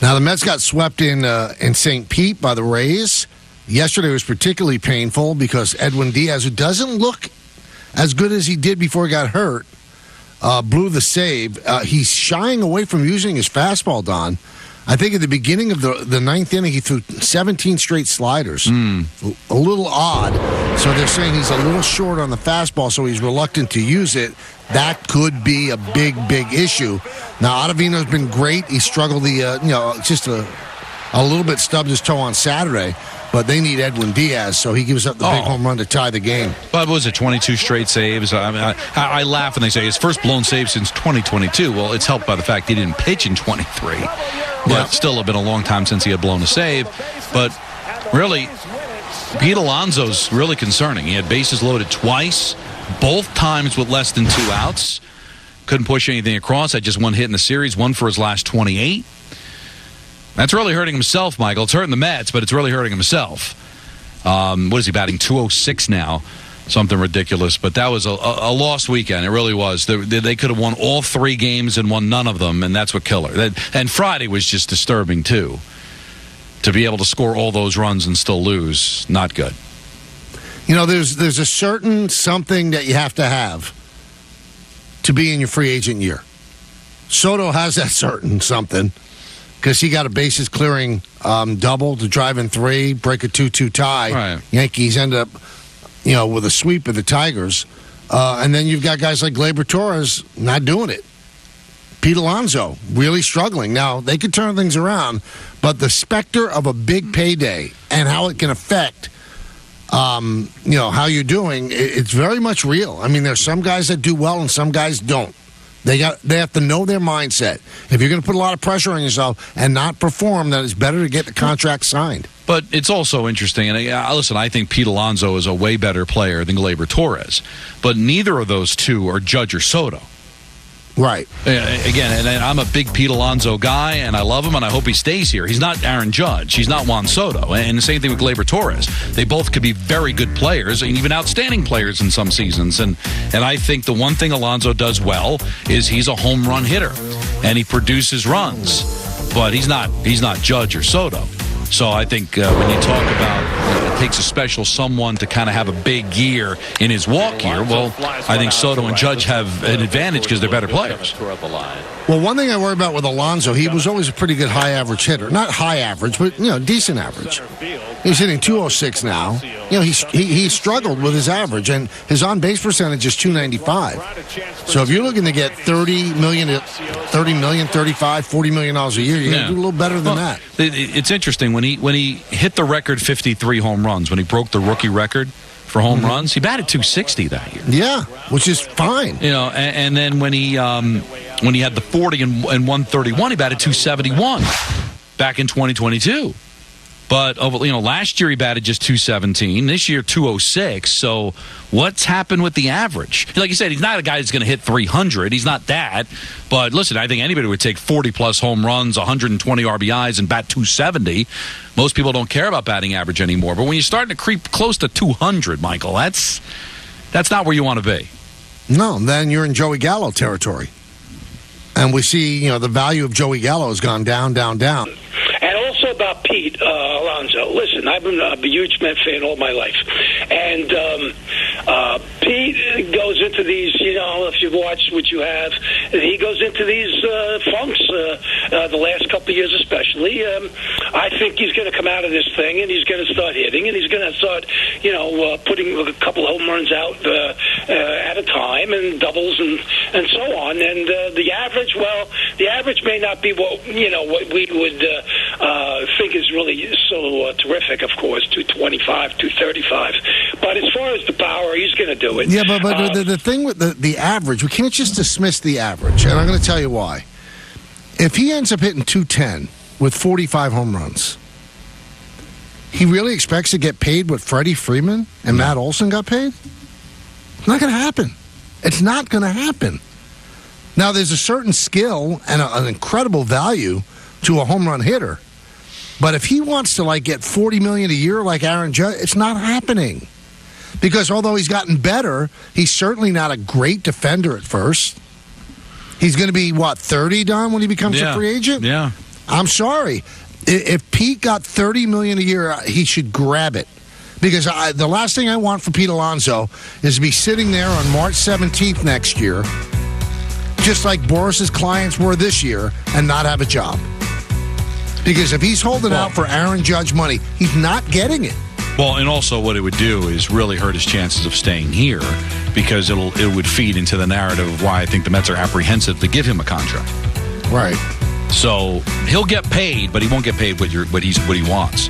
Now, the Mets got swept in St. Pete by the Rays. Yesterday was particularly painful because Edwin Diaz, who doesn't look as good as he did before he got hurt, blew the save. He's shying away from using his fastball, Don. I think at the beginning of the ninth inning, he threw 17 straight sliders. A little odd. So they're saying he's a little short on the fastball, so he's reluctant to use it. That could be a big, big issue. Now, Ottavino's been great. He struggled just a little bit, stubbed his toe on Saturday. But they need Edwin Diaz, so he gives up the big home run to tie the game. But what was it, 22 straight saves? I mean, I laugh when they say his first blown save since 2022. Well, it's helped by the fact he didn't pitch in 23. But still have been a long time since he had blown a save. But really, Pete Alonso's really concerning. He had bases loaded twice, both times with less than 2 outs. Couldn't push anything across. Had just one hit in the series, one for his last 28. That's really hurting himself, Michael. It's hurting the Mets, but it's really hurting himself. What is he batting? 206 now. Something ridiculous. But that was a lost weekend. It really was. They could have won all 3 games and won none of them, and that's what killed her. And Friday was just disturbing, too. To be able to score all those runs and still lose, not good. You know, there's a certain something that you have to be in your free agent year. Soto has that certain something. Because he got a bases clearing double to drive in 3, break a 2-2 tie. Right. Yankees end up, with a sweep of the Tigers. And then you've got guys like Gleyber Torres not doing it. Pete Alonso really struggling. Now, they could turn things around, but the specter of a big payday and how it can affect, how you're doing, it's very much real. I mean, there's some guys that do well and some guys don't. They have to know their mindset. If you're going to put a lot of pressure on yourself and not perform, then it's better to get the contract signed. But it's also interesting, and listen, I think Pete Alonso is a way better player than Gleyber Torres. But neither of those two are Judge or Soto. Right. Again, and I'm a big Pete Alonso guy, and I love him, and I hope he stays here. He's not Aaron Judge. He's not Juan Soto. And the same thing with Gleyber Torres. They both could be very good players, and even outstanding players in some seasons. And I think the one thing Alonso does well is he's a home run hitter, and he produces runs. But he's not Judge or Soto. So I think when you talk about it takes a special someone to kind of have a big year in his walk year, well, I think Soto and Judge have an advantage because they're better players. Well, one thing I worry about with Alonso, he was always a pretty good high average hitter. Not high average, but decent average. He's hitting 206 now. He struggled with his average, and his on-base percentage is 295. So if you're looking to get $30 million, $35, $40 million a year, you got to do a little better than that. It's interesting when he hit the record 53 home runs, when he broke the rookie record for home runs, he batted 260 that year. Yeah, which is fine. And then when he had the 40 and 131, he batted 271 back in 2022. But last year he batted just 217. This year 206. So what's happened with the average? Like you said, he's not a guy that's going to hit 300. He's not that. But listen, I think anybody would take 40-plus home runs, 120 RBIs, and bat 270. Most people don't care about batting average anymore. But when you're starting to creep close to 200, Michael, that's not where you want to be. No, then you're in Joey Gallo territory. And we see, the value of Joey Gallo has gone down, down, down. And also about Pete Alonso. Listen, I've been a huge Met fan all my life. And Pete goes into these, if you've watched what you have, he goes into these funks the last couple of years especially. I think he's going to come out of this thing, and he's going to start hitting, and he's going to start, putting a couple of home runs out at a time, and doubles and so on. And the average may not be what we would think is really so terrific, of course, 225, 235. But as far as the power, he's going to do it. Yeah, but the thing with the average, we can't just dismiss the average, and I'm going to tell you why. If he ends up hitting 210 with 45 home runs, he really expects to get paid what Freddie Freeman and Matt Olson got paid? It's not going to happen. It's not going to happen. Now, there's a certain skill and an incredible value to a home run hitter. But if he wants to get $40 million a year like Aaron Judge, it's not happening. Because although he's gotten better, he's certainly not a great defender at first. He's going to be, 30, Don, when he becomes a free agent? Yeah. I'm sorry. If Pete got $30 million a year, he should grab it. Because the last thing I want for Pete Alonso is to be sitting there on March 17th next year, just like Boris's clients were this year, and not have a job. Because if he's holding out for Aaron Judge money, he's not getting it. Well, and also what it would do is really hurt his chances of staying here, because it would feed into the narrative of why I think the Mets are apprehensive to give him a contract. Right. So he'll get paid, but he won't get paid what he wants.